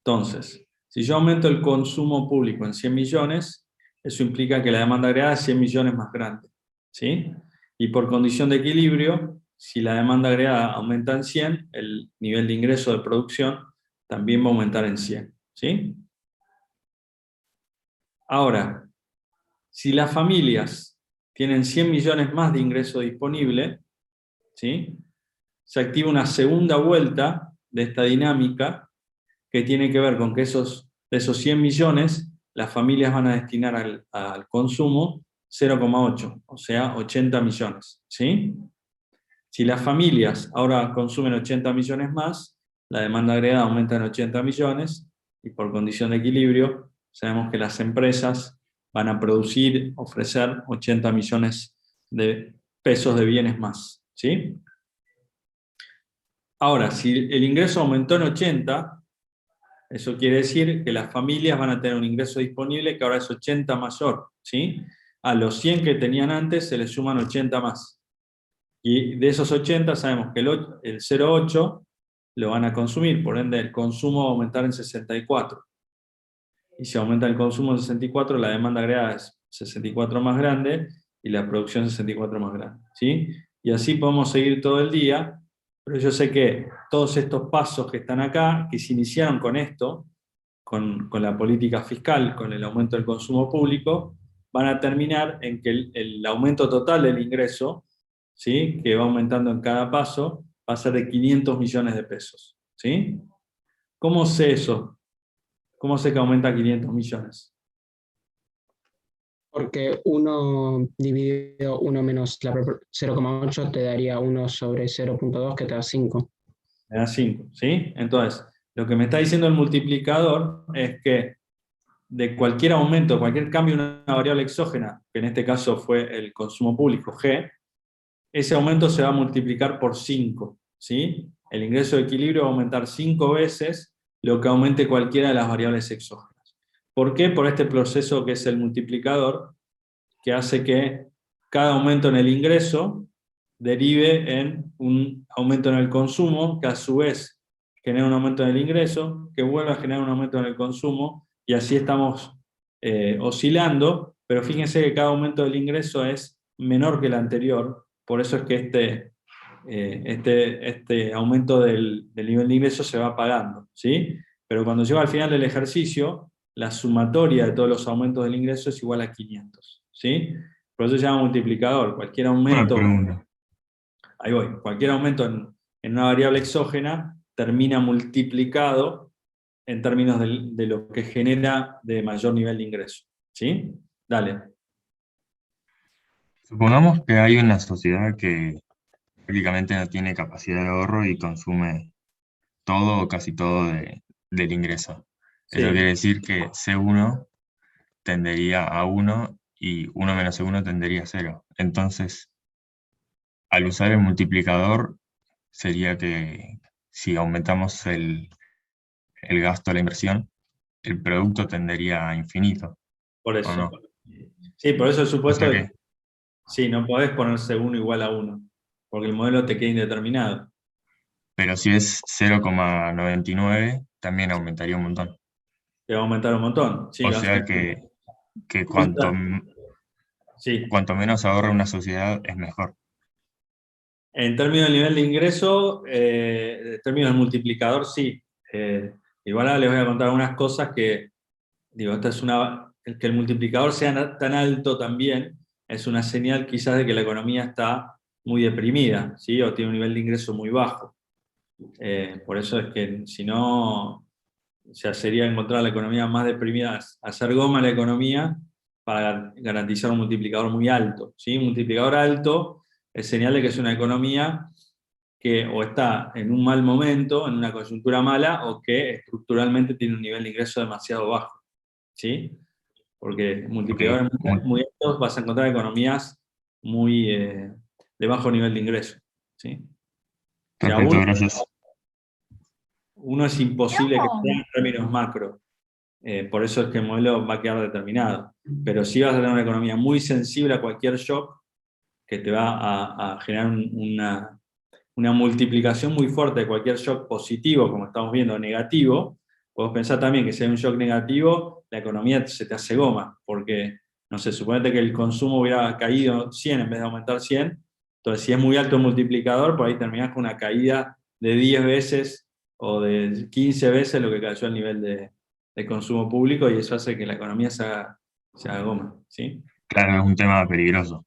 Entonces, si yo aumento el consumo público en 100 millones, eso implica que la demanda agregada es 100 millones más grande. ¿Sí? Y por condición de equilibrio, si la demanda agregada aumenta en 100, el nivel de ingreso de producción también va a aumentar en 100. ¿Sí? Ahora, si las familias tienen 100 millones más de ingreso disponible, ¿sí? Se activa una segunda vuelta de esta dinámica que tiene que ver con que de esos 100 millones, las familias van a destinar al consumo 0,8, o sea, 80 millones. ¿Sí? Si las familias ahora consumen 80 millones más, la demanda agregada aumenta en 80 millones, y por condición de equilibrio, sabemos que las empresas van a producir, ofrecer 80 millones de pesos de bienes más. ¿Sí? Ahora, si el ingreso aumentó en 80, eso quiere decir que las familias van a tener un ingreso disponible que ahora es 80 mayor. ¿Sí? A los 100 que tenían antes se les suman 80 más. Y de esos 80 sabemos que el 0,8 lo van a consumir, por ende el consumo va a aumentar en 64. Y si aumenta el consumo en 64, la demanda agregada es 64 más grande y la producción es 64 más grande. ¿Sí? Y así podemos seguir todo el día, pero yo sé que todos estos pasos que están acá, que se iniciaron con esto, con la política fiscal, con el aumento del consumo público, van a terminar en que el aumento total del ingreso, ¿sí? Que va aumentando en cada paso, va a ser de 500 millones de pesos. ¿Sí? ¿Cómo sé eso? ¿Cómo sé que aumenta 500 millones? Porque 1 dividido 1 menos la 0,8 te daría 1 sobre 0,2 que te da 5. Me da 5, ¿sí? Entonces, lo que me está diciendo el multiplicador es que de cualquier aumento, cualquier cambio en una variable exógena, que en este caso fue el consumo público, G, ese aumento se va a multiplicar por 5, ¿sí? El ingreso de equilibrio va a aumentar 5 veces lo que aumente cualquiera de las variables exógenas. ¿Por qué? Por este proceso que es el multiplicador, que hace que cada aumento en el ingreso derive en un aumento en el consumo, que a su vez genera un aumento en el ingreso, que vuelve a generar un aumento en el consumo, y así estamos oscilando, pero fíjense que cada aumento del ingreso es menor que el anterior, por eso es que este aumento del nivel de ingreso se va pagando, ¿sí? Pero cuando llega al final del ejercicio, la sumatoria de todos los aumentos del ingreso es igual a 500, ¿sí? Por eso se llama multiplicador. Cualquier aumento, ahí voy, cualquier aumento en una variable exógena termina multiplicado en términos de lo que genera de mayor nivel de ingreso, ¿sí? Dale. Supongamos que hay una sociedad que prácticamente no tiene capacidad de ahorro y consume todo o casi todo del ingreso. Sí. Eso quiere decir que C1 tendería a 1 y 1 menos C1 tendería a 0. Entonces, al usar el multiplicador, sería que si aumentamos el gasto, la inversión, el producto tendería a infinito. Por eso. ¿O no? Sí, por eso el supuesto O sea de que sí, no podés ponerse 1 igual a 1, porque el modelo te queda indeterminado. Pero si es 0,99, también aumentaría un montón. Te va a aumentar un montón. Sí, O sea que sí. cuanto menos ahorra una sociedad es mejor. En términos del nivel de ingreso, en términos del multiplicador, sí. Igual ahora les voy a contar algunas cosas que, digo, que el multiplicador sea tan alto también es una señal quizás de que la economía está muy deprimida, ¿sí? O tiene un nivel de ingreso muy bajo. Por eso es que si no, o sea, sería encontrar la economía más deprimida, hacer goma a la economía para garantizar un multiplicador muy alto, ¿sí? Un multiplicador alto es señal de que es una economía que o está en un mal momento, en una coyuntura mala, o que estructuralmente tiene un nivel de ingreso demasiado bajo, ¿sí? Porque multiplicadores muy altos vas a encontrar economías muy de bajo nivel de ingreso, ¿sí? O sea, Perfecto, gracias. uno es imposible que sea en términos macro. Por eso es que el modelo va a quedar determinado. Pero sí vas a tener una economía muy sensible a cualquier shock que te va a generar una multiplicación muy fuerte de cualquier shock positivo, como estamos viendo, o negativo. Podés pensar también que si hay un shock negativo, la economía se te hace goma, porque, no sé, suponete que el consumo hubiera caído 100 en vez de aumentar 100, entonces si es muy alto el multiplicador, por ahí terminás con una caída de 10 veces o de 15 veces lo que cayó el nivel de consumo público, y eso hace que la economía se haga goma, ¿sí? Claro, es un tema peligroso.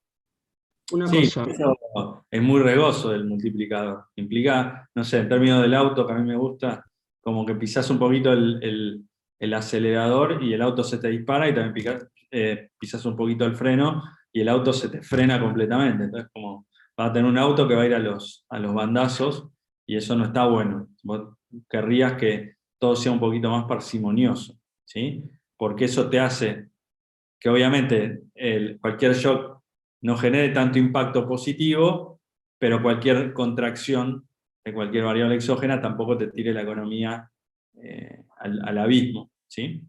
Una Sí, cosa. eso es muy regoso del multiplicador. Implica, no sé, en términos del auto, que a mí me gusta, como que pisás un poquito el acelerador y el auto se te dispara, y también pisás un poquito el freno y el auto se te frena completamente. Entonces, como vas a tener un auto que va a ir a los bandazos, y eso no está bueno. Vos querrías que todo sea un poquito más parsimonioso, ¿sí? Porque eso te hace que obviamente cualquier shock no genere tanto impacto positivo, pero cualquier contracción de cualquier variable exógena tampoco te tire la economía al abismo, ¿sí?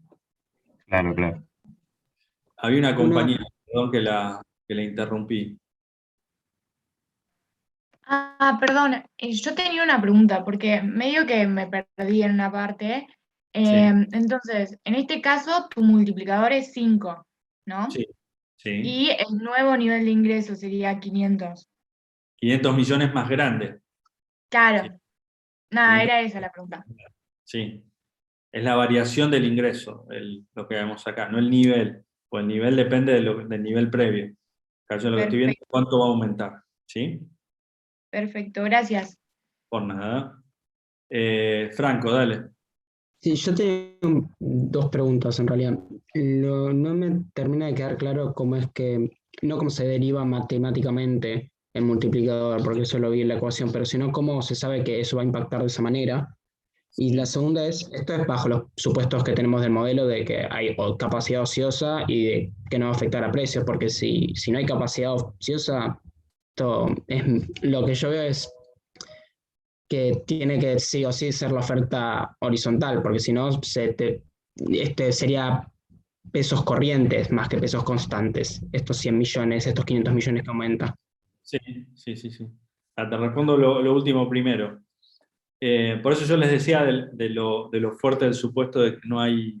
Claro, claro. Había una compañía, perdón que la interrumpí. Perdón, yo tenía una pregunta, porque medio que me perdí en una parte. Sí. Entonces, en este caso, tu multiplicador es 5, ¿no? Sí, sí. Y el nuevo nivel de ingreso sería 500. 500 millones más grande. Claro. Sí. Nada, 500 era esa la pregunta. Sí. Es la variación del ingreso, lo que vemos acá, no el nivel. Pues el nivel depende del nivel previo. Acá yo lo que estoy viendo es cuánto va a aumentar, ¿sí? Perfecto, gracias. Por nada. Franco, dale. Sí, yo tengo dos preguntas en realidad. No me termina de quedar claro cómo es que, no cómo se deriva matemáticamente el multiplicador, porque eso lo vi en la ecuación, pero sino cómo se sabe que eso va a impactar de esa manera. Y la segunda es, esto es bajo los supuestos que tenemos del modelo de que hay capacidad ociosa y de que no va a afectar a precios, porque si no hay capacidad ociosa, lo que yo veo es que tiene que sí o sí ser la oferta horizontal, porque si no sería pesos corrientes más que pesos constantes, estos 100 millones, estos 500 millones que aumenta. Sí. Te respondo lo último primero. Por eso yo les decía de lo fuerte del supuesto de que no hay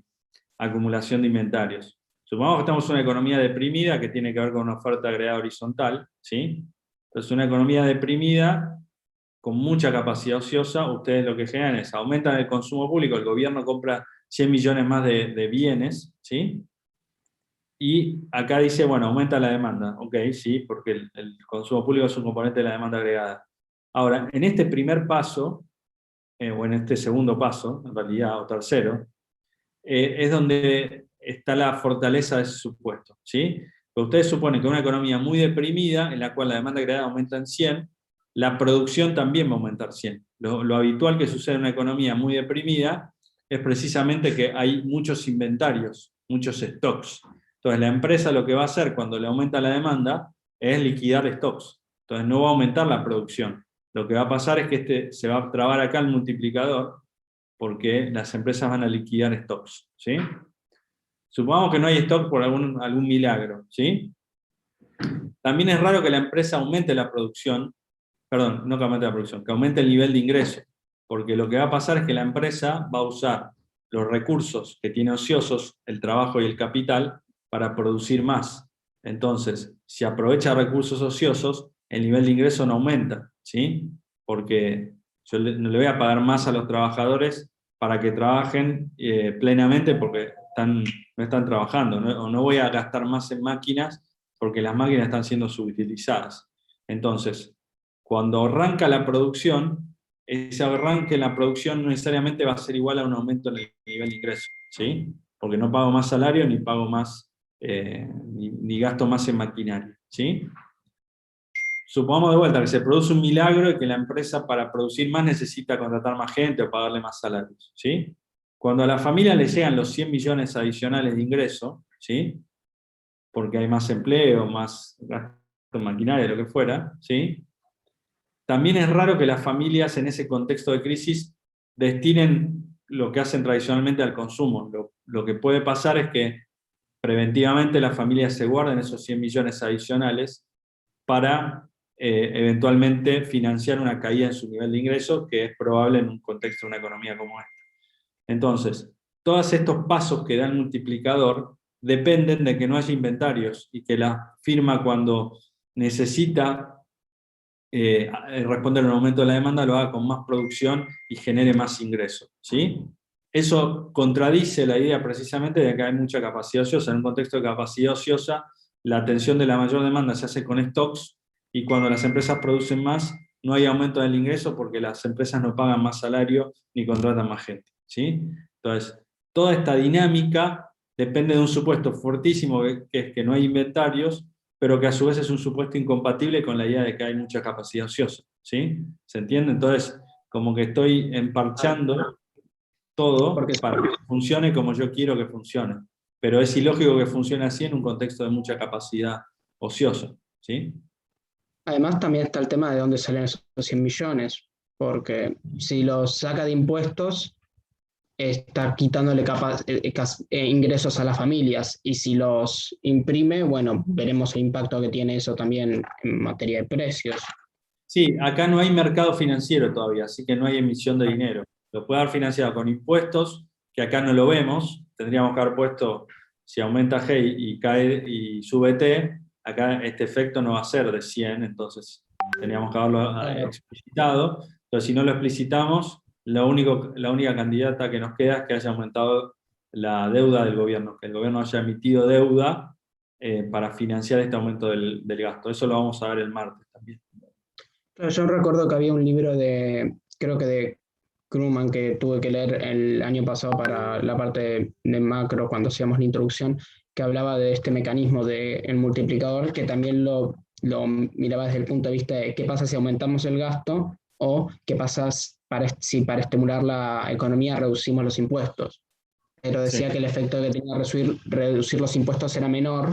acumulación de inventarios. Supongamos que estamos en una economía deprimida que tiene que ver con una oferta agregada horizontal, ¿sí? Entonces, una economía deprimida con mucha capacidad ociosa, ustedes lo que generan es aumentan el consumo público, el gobierno compra 100 millones más de bienes, ¿sí? Y acá dice, bueno, aumenta la demanda. Ok, sí, porque el consumo público es un componente de la demanda agregada. Ahora, en este primer paso, o en este segundo paso, en realidad, o tercero, es donde está la fortaleza de ese supuesto, ¿sí? Porque ustedes suponen que una economía muy deprimida, en la cual la demanda agregada aumenta en 100, la producción también va a aumentar 100. Lo habitual que sucede en una economía muy deprimida es precisamente que hay muchos inventarios, muchos stocks. Entonces la empresa lo que va a hacer cuando le aumenta la demanda es liquidar stocks. Entonces no va a aumentar la producción. Lo que va a pasar es que se va a trabar acá el multiplicador, porque las empresas van a liquidar stocks, ¿sí? Supongamos que no hay stock por algún milagro, ¿sí? También es raro que la empresa aumente la producción, perdón, no que aumente la producción, que aumente el nivel de ingreso, porque lo que va a pasar es que la empresa va a usar los recursos que tiene ociosos, el trabajo y el capital, para producir más. Entonces, si aprovecha recursos ociosos, el nivel de ingreso no aumenta, ¿sí? Porque yo no le voy a pagar más a los trabajadores para que trabajen plenamente porque no están trabajando, ¿no? O no voy a gastar más en máquinas porque las máquinas están siendo subutilizadas. Entonces, cuando arranca la producción, ese arranque en la producción no necesariamente va a ser igual a un aumento en el nivel de ingreso, ¿sí? Porque no pago más salario ni pago más, ni gasto más en maquinaria, ¿sí? supongamos de vuelta que se produce un milagro y que la empresa para producir más necesita contratar más gente o pagarle más salarios, ¿sí? Cuando a la familia le llegan los 100 millones adicionales de ingreso, ¿sí? Porque hay más empleo, más gasto en maquinaria, lo que fuera, ¿sí? También es raro que las familias en ese contexto de crisis destinen lo que hacen tradicionalmente al consumo. Lo que puede pasar es que preventivamente las familias se guarden esos 100 millones adicionales para eventualmente financiar una caída en su nivel de ingresos, que es probable en un contexto de una economía como esta. Entonces, todos estos pasos que da el multiplicador dependen de que no haya inventarios y que la firma, cuando necesita responder a un aumento de la demanda, lo haga con más producción y genere más ingresos, ¿sí? Eso contradice la idea precisamente de que hay mucha capacidad ociosa. En un contexto de capacidad ociosa, la atención de la mayor demanda se hace con stocks, y cuando las empresas producen más, no hay aumento del ingreso porque las empresas no pagan más salario ni contratan más gente, ¿sí? Entonces, toda esta dinámica depende de un supuesto fuertísimo, que es que no hay inventarios, pero que a su vez es un supuesto incompatible con la idea de que hay mucha capacidad ociosa, ¿sí? ¿Se entiende? Entonces, como que estoy emparchando todo para que funcione como yo quiero que funcione. Pero es ilógico que funcione así en un contexto de mucha capacidad ociosa, ¿sí? Además, también está el tema de dónde salen esos 100 millones, porque si los saca de impuestos, está quitándole ingresos a las familias, y si los imprime, bueno, veremos el impacto que tiene eso también en materia de precios. Sí, acá no hay mercado financiero todavía, así que no hay emisión de dinero. Lo puede haber financiado con impuestos, que acá no lo vemos. Tendríamos que haber puesto, si aumenta G y cae y sube T, acá este efecto no va a ser de 100, entonces tendríamos que haberlo explicitado. Entonces, si no lo explicitamos, la única candidata que nos queda es que haya aumentado la deuda del gobierno, que el gobierno haya emitido deuda para financiar este aumento del gasto. Eso lo vamos a ver el martes también. Yo recuerdo que había un libro creo que de Krugman, que tuve que leer el año pasado para la parte de macro, cuando hacíamos la introducción, que hablaba de este mecanismo del multiplicador, que también lo miraba desde el punto de vista de qué pasa si aumentamos el gasto, o qué pasa si para estimular la economía reducimos los impuestos. Pero decía que el efecto que tenía reducir los impuestos era menor,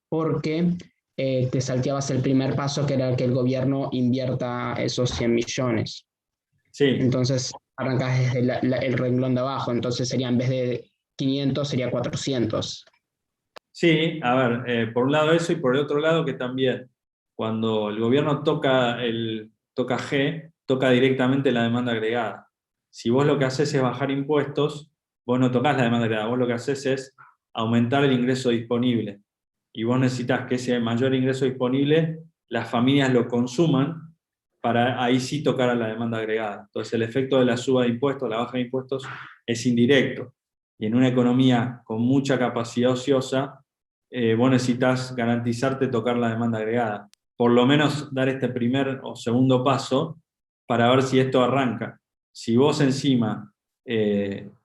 porque te salteabas el primer paso, que era que el gobierno invierta esos 100 millones. Sí. Entonces arrancas desde el renglón de abajo, entonces sería, en vez de 500, sería 400. Sí, a ver, por un lado eso, y por el otro lado que también, cuando el gobierno toca G, toca directamente la demanda agregada. Si vos lo que haces es bajar impuestos, vos no tocás la demanda agregada, vos lo que haces es aumentar el ingreso disponible. Y vos necesitas que ese mayor ingreso disponible las familias lo consuman, para ahí sí tocar a la demanda agregada. Entonces el efecto de la suba de impuestos, la baja de impuestos, es indirecto. Y en una economía con mucha capacidad ociosa, vos necesitas garantizarte tocar la demanda agregada. Por lo menos dar este primer o segundo paso para ver si esto arranca. Si vos encima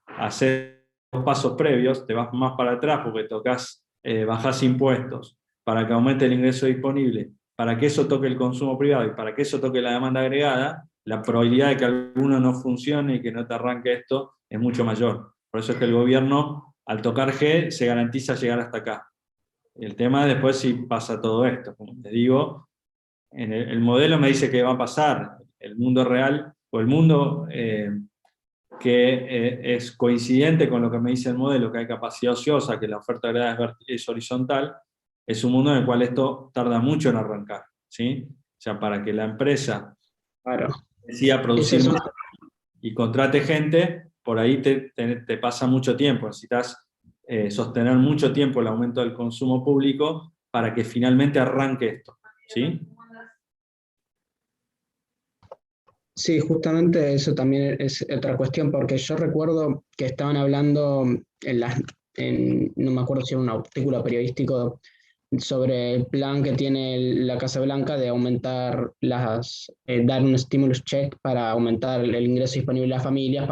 haces los pasos previos, te vas más para atrás porque bajás impuestos para que aumente el ingreso disponible, para que eso toque el consumo privado y para que eso toque la demanda agregada, la probabilidad de que alguno no funcione y que no te arranque esto es mucho mayor. Por eso es que el gobierno, al tocar G, se garantiza llegar hasta acá. El tema es después si pasa todo esto. Como te digo, el modelo me dice que va a pasar. El mundo real, o el mundo que es coincidente con lo que me dice el modelo, que hay capacidad ociosa, que la oferta agregada es horizontal, es un mundo en el cual esto tarda mucho en arrancar, ¿sí? O sea, para que la empresa decida producir más y contrate gente, por ahí te pasa mucho tiempo. Necesitas sostener mucho tiempo el aumento del consumo público para que finalmente arranque esto, ¿sí? Sí, justamente eso también es otra cuestión, porque yo recuerdo que estaban hablando no me acuerdo si era un artículo periodístico, sobre el plan que tiene la Casa Blanca de aumentar dar un stimulus check para aumentar el ingreso disponible a las familias,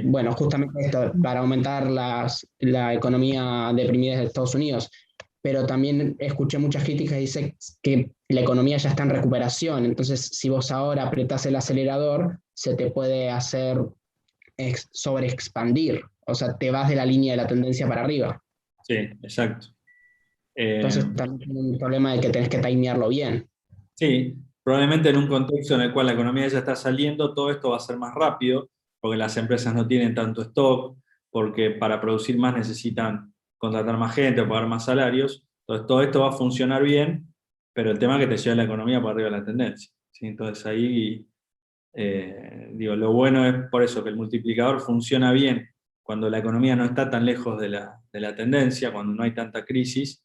bueno, justamente esto, para aumentar la economía deprimida de Estados Unidos. pero también escuché muchas críticas que dicen que la economía ya está en recuperación, entonces si vos ahora apretás el acelerador, se te puede hacer sobreexpandir, o sea, te vas de la línea de la tendencia para arriba. Sí, exacto. Entonces también tiene un problema de que tenés que timearlo bien. Sí, probablemente en un contexto en el cual la economía ya está saliendo, todo esto va a ser más rápido, porque las empresas no tienen tanto stock, porque para producir más necesitan contratar más gente o pagar más salarios. Entonces todo esto va a funcionar bien, pero el tema es que te lleva la economía para arriba de la tendencia, ¿sí? Entonces ahí, digo, lo bueno es por eso que el multiplicador funciona bien cuando la economía no está tan lejos de la tendencia, cuando no hay tanta crisis,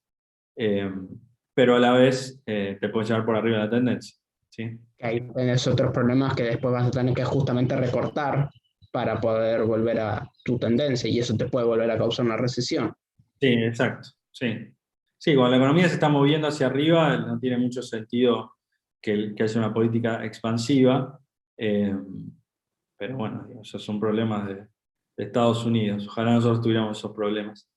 pero a la vez te puede llevar por arriba de la tendencia, ¿sí? Ahí tienes otros problemas que después vas a tener que justamente recortar para poder volver a tu tendencia, y eso te puede volver a causar una recesión. Sí, exacto. Sí. Sí, cuando la economía se está moviendo hacia arriba, no tiene mucho sentido que haya una política expansiva, pero bueno, esos son problemas de Estados Unidos. Ojalá nosotros tuviéramos esos problemas.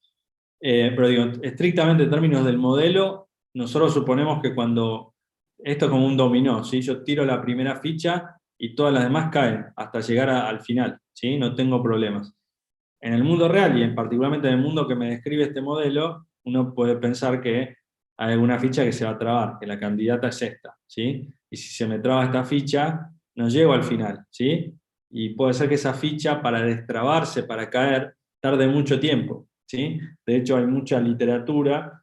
Pero digo, estrictamente en términos del modelo, nosotros suponemos que cuando esto es como un dominó, ¿sí? Yo tiro la primera ficha y todas las demás caen hasta llegar al final, ¿sí? No tengo problemas. En el mundo real, y particularmente en el mundo que me describe este modelo, uno puede pensar que hay alguna ficha que se va a trabar, que la candidata es esta, ¿sí? Y si se me traba esta ficha, no llego al final, ¿sí? Y puede ser que esa ficha, para destrabarse, para caer, tarde mucho tiempo, ¿sí? De hecho, hay mucha literatura.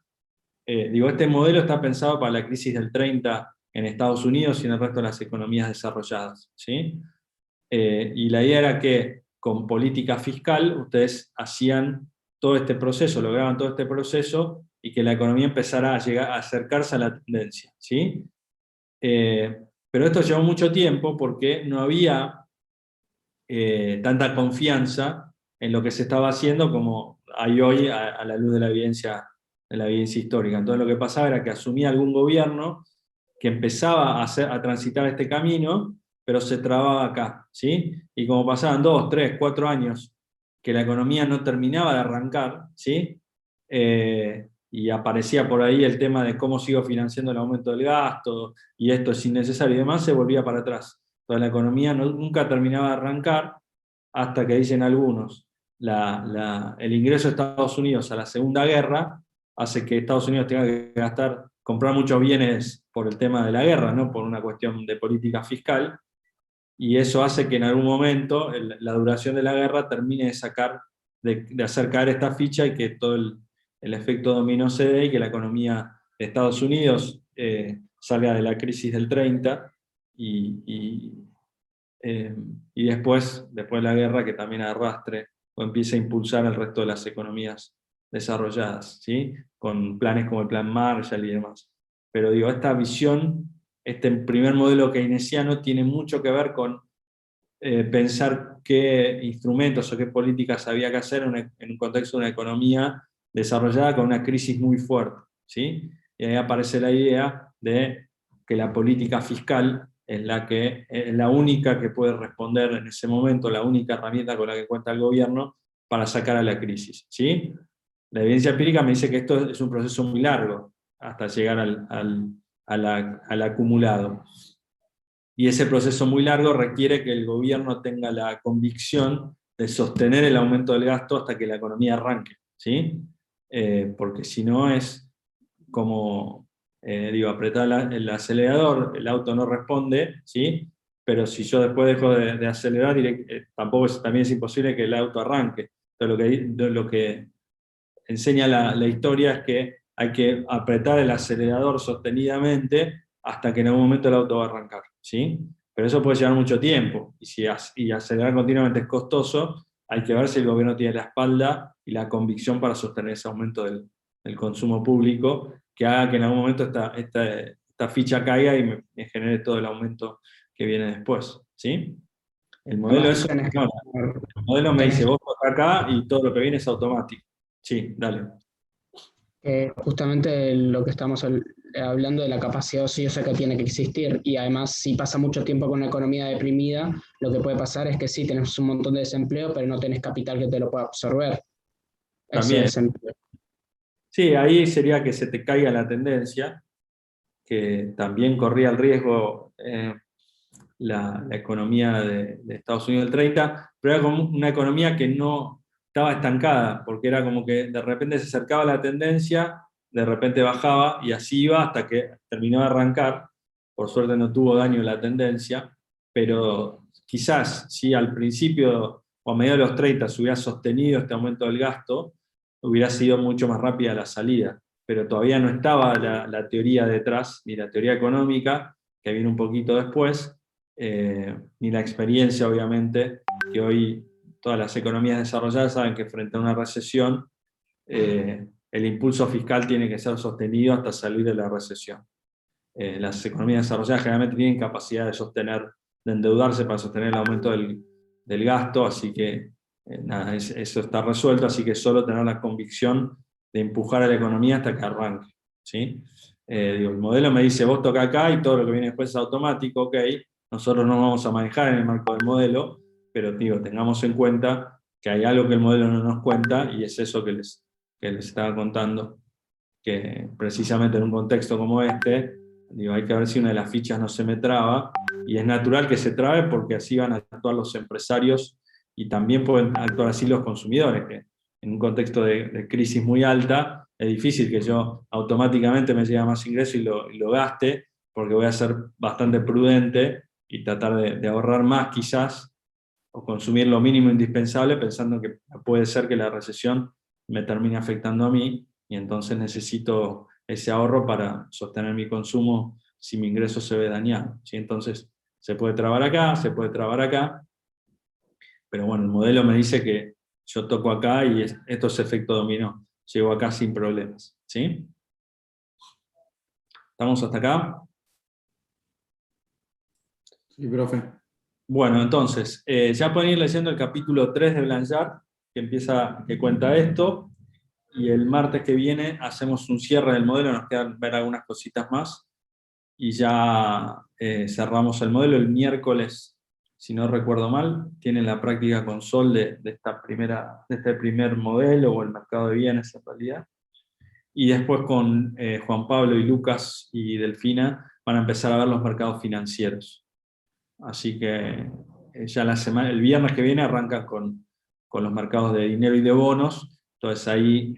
Digo, este modelo está pensado para la crisis del 30 en Estados Unidos y en el resto de las economías desarrolladas, ¿sí? Y la idea era que con política fiscal ustedes hacían todo este proceso, lograban todo este proceso y que la economía empezara a llegar a acercarse a la tendencia, ¿sí? Pero esto llevó mucho tiempo porque no había tanta confianza en lo que se estaba haciendo como hay hoy a la luz de la evidencia histórica. Entonces lo que pasaba era que asumía algún gobierno que empezaba a transitar este camino, pero se trababa acá, ¿sí? Y como pasaban 2, 3, 4 años que la economía no terminaba de arrancar, ¿sí? Y aparecía por ahí el tema de cómo sigo financiando el aumento del gasto, y esto es innecesario y demás, se volvía para atrás. Entonces la economía nunca terminaba de arrancar, hasta que dicen algunos, el ingreso de Estados Unidos a la Segunda Guerra hace que Estados Unidos tenga que comprar muchos bienes por el tema de la guerra, ¿no? Por una cuestión de política fiscal, y eso hace que en algún momento la duración de la guerra termine de hacer caer esta ficha y que todo el efecto dominó se dé y que la economía de Estados Unidos salga de la crisis del 30 y después de la guerra que también arrastre o empiece a impulsar el resto de las economías desarrolladas, ¿sí? Con planes como el Plan Marshall y demás. Pero digo, esta visión, este primer modelo keynesiano tiene mucho que ver con pensar qué instrumentos o qué políticas había que hacer en un contexto de una economía desarrollada con una crisis muy fuerte, ¿sí? Y ahí aparece la idea de que la política fiscal es la única que puede responder en ese momento, la única herramienta con la que cuenta el gobierno para sacar a la crisis, ¿sí? La evidencia empírica me dice que esto es un proceso muy largo hasta llegar al acumulado. Y ese proceso muy largo requiere que el gobierno tenga la convicción de sostener el aumento del gasto hasta que la economía arranque, ¿sí? Porque si no es como, apretar el acelerador, el auto no responde, ¿sí? Pero si yo después dejo de acelerar, también es imposible que el auto arranque. Entonces lo que enseña la historia es que hay que apretar el acelerador sostenidamente hasta que en algún momento el auto va a arrancar, ¿sí? Pero eso puede llevar mucho tiempo, y acelerar continuamente es costoso. Hay que ver si el gobierno tiene la espalda y la convicción para sostener ese aumento del consumo público, que haga que en algún momento esta ficha caiga y me genere todo el aumento que viene después, ¿sí? El modelo me dice, vos vas acá y todo lo que viene es automático. Sí, dale. Justamente lo que estamos hablando de la capacidad ociosa que tiene que existir, y además si pasa mucho tiempo con una economía deprimida, lo que puede pasar es que sí, tenés un montón de desempleo, pero no tenés capital que te lo pueda absorber. También. Sí, ahí sería que se te caiga la tendencia, que también corría el riesgo la economía de Estados Unidos del 30, pero era como una economía que no estaba estancada, porque era como que de repente se acercaba la tendencia, de repente bajaba y así iba hasta que terminó de arrancar. Por suerte no tuvo daño la tendencia, pero quizás si al principio o a mediados de los 30 se hubiera sostenido este aumento del gasto, hubiera sido mucho más rápida la salida, pero todavía no estaba la teoría detrás, ni la teoría económica, que viene un poquito después, ni la experiencia, obviamente, que hoy todas las economías desarrolladas saben que frente a una recesión, el impulso fiscal tiene que ser sostenido hasta salir de la recesión. Las economías desarrolladas generalmente tienen capacidad de sostener, de endeudarse para sostener el aumento del gasto, así que nada, eso está resuelto, así que solo tener la convicción de empujar a la economía hasta que arranque, ¿sí? El modelo me dice, vos toca acá y todo lo que viene después es automático, ok, nosotros no vamos a manejar en el marco del modelo, pero digo, tengamos en cuenta que hay algo que el modelo no nos cuenta y es eso que les estaba contando, que precisamente en un contexto como este, digo, hay que ver si una de las fichas no se me traba, y es natural que se trabe porque así van a actuar los empresarios y también pueden actuar así los consumidores, que en un contexto de crisis muy alta es difícil que yo automáticamente me llegue más ingreso y lo gaste, porque voy a ser bastante prudente y tratar de ahorrar más quizás, o consumir lo mínimo indispensable pensando que puede ser que la recesión me termine afectando a mí, y entonces necesito ese ahorro para sostener mi consumo si mi ingreso se ve dañado, ¿sí? Entonces se puede trabar acá, se puede trabar acá, pero bueno, el modelo me dice que yo toco acá y esto es efecto dominó, llego acá sin problemas, ¿sí? ¿Estamos hasta acá? Sí, profe. Bueno, entonces, ya pueden ir leyendo el capítulo 3 de Blanchard, que cuenta esto, y el martes que viene hacemos un cierre del modelo, nos quedan ver algunas cositas más, y ya cerramos el modelo. El miércoles, si no recuerdo mal, tienen la práctica con Sol de este primer modelo, o el mercado de bienes en realidad, y después con Juan Pablo y Lucas y Delfina van a empezar a ver los mercados financieros. Así que ya el viernes que viene arrancan con los mercados de dinero y de bonos. Entonces ahí,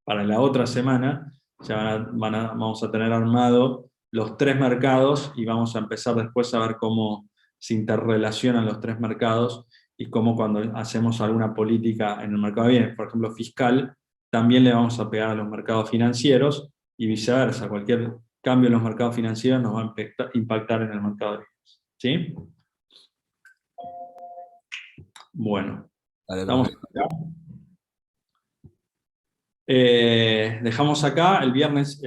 para la otra semana, ya vamos a tener armado los 3 mercados y vamos a empezar después a ver cómo se interrelacionan los 3 mercados y cómo cuando hacemos alguna política en el mercado de bienes, por ejemplo fiscal, también le vamos a pegar a los mercados financieros y viceversa. Cualquier cambio en los mercados financieros nos va a impactar en el mercado de bienes. ¿Sí? Bueno, estamos acá. Dejamos acá el martes